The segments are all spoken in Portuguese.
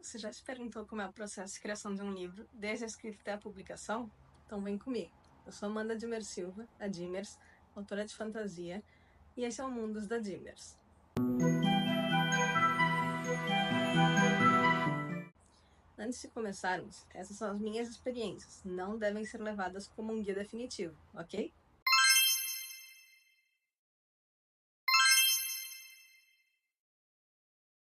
Você já se perguntou como é o processo de criação de um livro, desde a escrita até a publicação? Então vem comigo. Eu sou Amanda Dimer Silva, a Dimers, autora de fantasia, e esse é o Mundos da Dimers. Antes de começarmos, essas são as minhas experiências, não devem ser levadas como um guia definitivo, ok?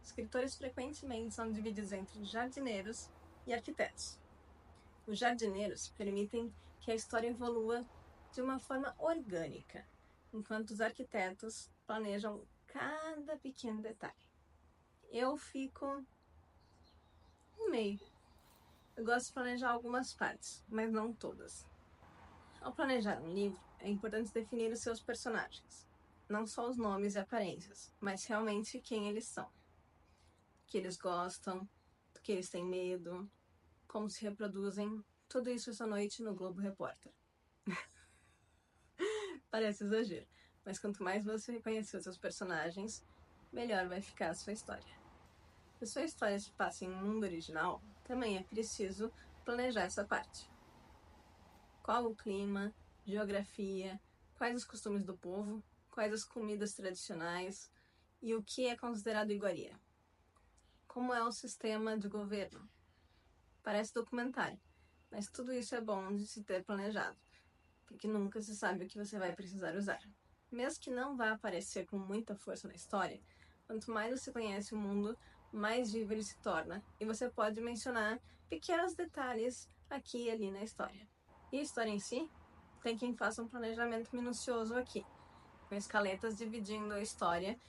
Escritores frequentemente são divididos entre jardineiros e arquitetos. Os jardineiros permitem que a história evolua de uma forma orgânica, enquanto os arquitetos planejam cada pequeno detalhe. Eu fico no meio. Eu gosto de planejar algumas partes, mas não todas. Ao planejar um livro, é importante definir os seus personagens. Não só os nomes e aparências, mas realmente quem eles são. O que eles gostam, do que eles têm medo, como se reproduzem. Tudo isso essa noite no Globo Repórter. Parece exagero, mas quanto mais você reconhecer os seus personagens, melhor vai ficar a sua história. Se a sua história se passa em um mundo original, também é preciso planejar essa parte. Qual o clima, geografia, quais os costumes do povo, quais as comidas tradicionais e o que é considerado iguaria. Como é o sistema de governo? Parece documentário, mas tudo isso é bom de se ter planejado, porque nunca se sabe o que você vai precisar usar. Mesmo que não vá aparecer com muita força na história, quanto mais você conhece o mundo, mais vivo ele se torna, e você pode mencionar pequenos detalhes aqui e ali na história. E a história em si? Tem quem faça um planejamento minucioso aqui, com escaletas dividindo a história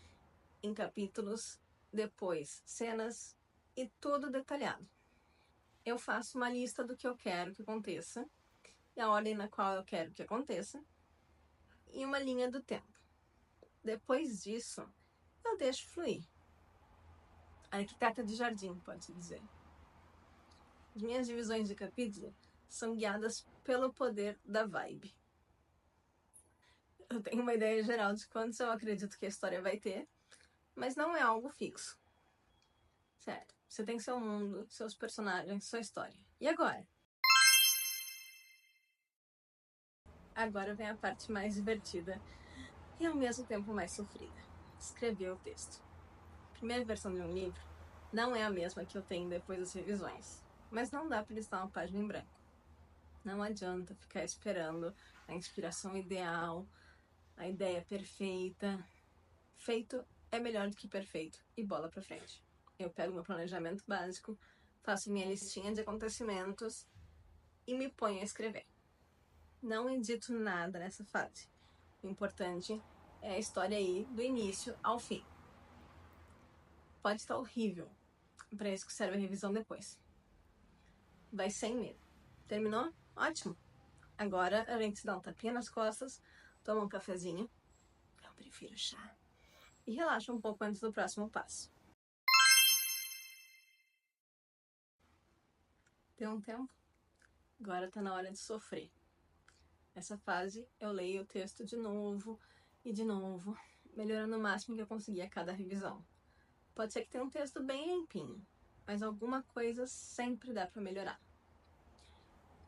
em capítulos, depois cenas e tudo detalhado. Eu faço uma lista do que eu quero que aconteça, e a ordem na qual eu quero que aconteça, e uma linha do tempo. Depois disso, eu deixo fluir. Arquiteta de jardim, pode dizer. As minhas divisões de capítulo são guiadas pelo poder da vibe. Eu tenho uma ideia geral de quantos eu acredito que a história vai ter, mas não é algo fixo. Certo, você tem seu mundo, seus personagens, sua história. E agora? Agora vem a parte mais divertida e ao mesmo tempo mais sofrida. Escrever o texto. A primeira versão de um livro não é a mesma que eu tenho depois das revisões, mas não dá para listar uma página em branco. Não adianta ficar esperando a inspiração ideal, a ideia perfeita. Feito é melhor do que perfeito e bola pra frente. Eu pego meu planejamento básico, faço minha listinha de acontecimentos e me ponho a escrever. Não edito nada nessa fase. O importante é a história aí do início ao fim. Pode estar horrível, para isso que serve a revisão depois. Vai sem medo. Terminou? Ótimo! Agora a gente dá um tapinha nas costas, toma um cafezinho, eu prefiro chá, e relaxa um pouco antes do próximo passo. Deu um tempo? Agora tá na hora de sofrer. Nessa fase, eu leio o texto de novo e de novo, melhorando o máximo que eu conseguir a cada revisão. Pode ser que tenha um texto bem limpinho, mas alguma coisa sempre dá para melhorar.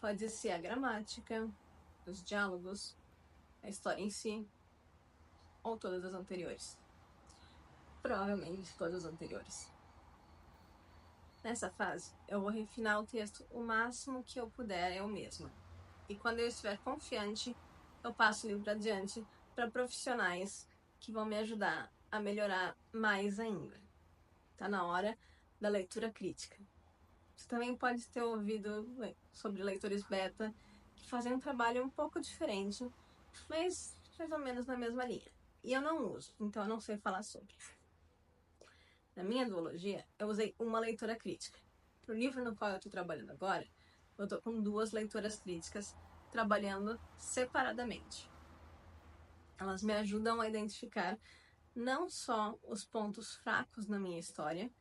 Pode ser a gramática, os diálogos, a história em si, ou todas as anteriores. Provavelmente todas as anteriores. Nessa fase, eu vou refinar o texto o máximo que eu puder eu mesma. E quando eu estiver confiante, eu passo o livro adiante para profissionais que vão me ajudar a melhorar mais ainda. Tá na hora da leitura crítica. Você também pode ter ouvido sobre leitores beta que fazem um trabalho um pouco diferente, mas mais ou menos na mesma linha. E eu não uso, então eu não sei falar sobre. Na minha duologia, eu usei uma leitora crítica. Pro livro no qual eu estou trabalhando agora, eu estou com 2 leitoras críticas trabalhando separadamente. Elas me ajudam a identificar não só os pontos fracos na minha história,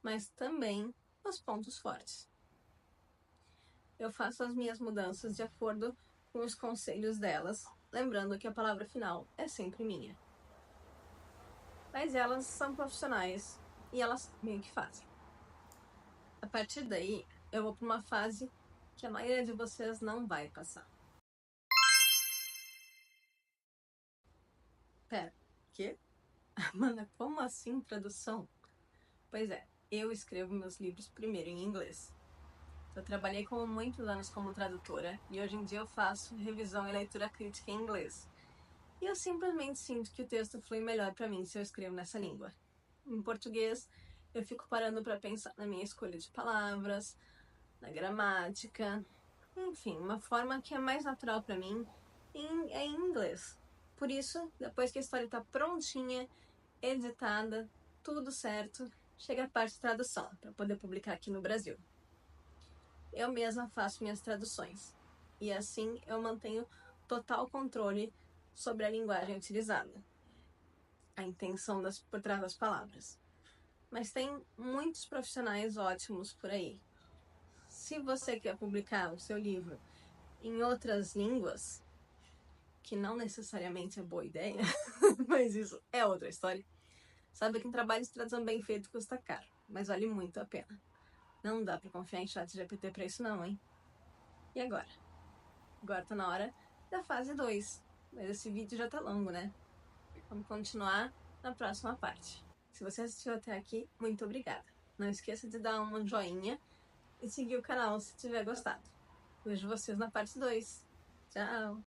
mas também os pontos fortes. Eu faço as minhas mudanças de acordo com os conselhos delas, lembrando que a palavra final é sempre minha. Mas elas são profissionais e elas meio que fazem. partir daí, eu vou para uma fase que a maioria de vocês não vai passar. Pera, quê? Amanda, como assim tradução? Pois é, eu escrevo meus livros primeiro em inglês. Eu trabalhei por muitos anos como tradutora e hoje em dia eu faço revisão e leitura crítica em inglês. E eu simplesmente sinto que o texto flui melhor para mim se eu escrevo nessa língua. Em português, eu fico parando para pensar na minha escolha de palavras, na gramática, enfim, uma forma que é mais natural para mim é em inglês. Por isso, depois que a história está prontinha, editada, tudo certo, chega a parte de tradução, para poder publicar aqui no Brasil. Eu mesma faço minhas traduções, e assim eu mantenho total controle sobre a linguagem utilizada, a intenção por trás das palavras. Mas tem muitos profissionais ótimos por aí. Se você quer publicar o seu livro em outras línguas, que não necessariamente é boa ideia, mas isso é outra história, sabe que um trabalho de tradução bem feito custa caro, mas vale muito a pena. Não dá pra confiar em ChatGPT pra isso não, hein? E agora? Agora tá na hora da fase 2. Mas esse vídeo já tá longo, né? Vamos continuar na próxima parte. Se você assistiu até aqui, muito obrigada. Não esqueça de dar um joinha e seguir o canal se tiver gostado. Vejo vocês na parte 2. Tchau!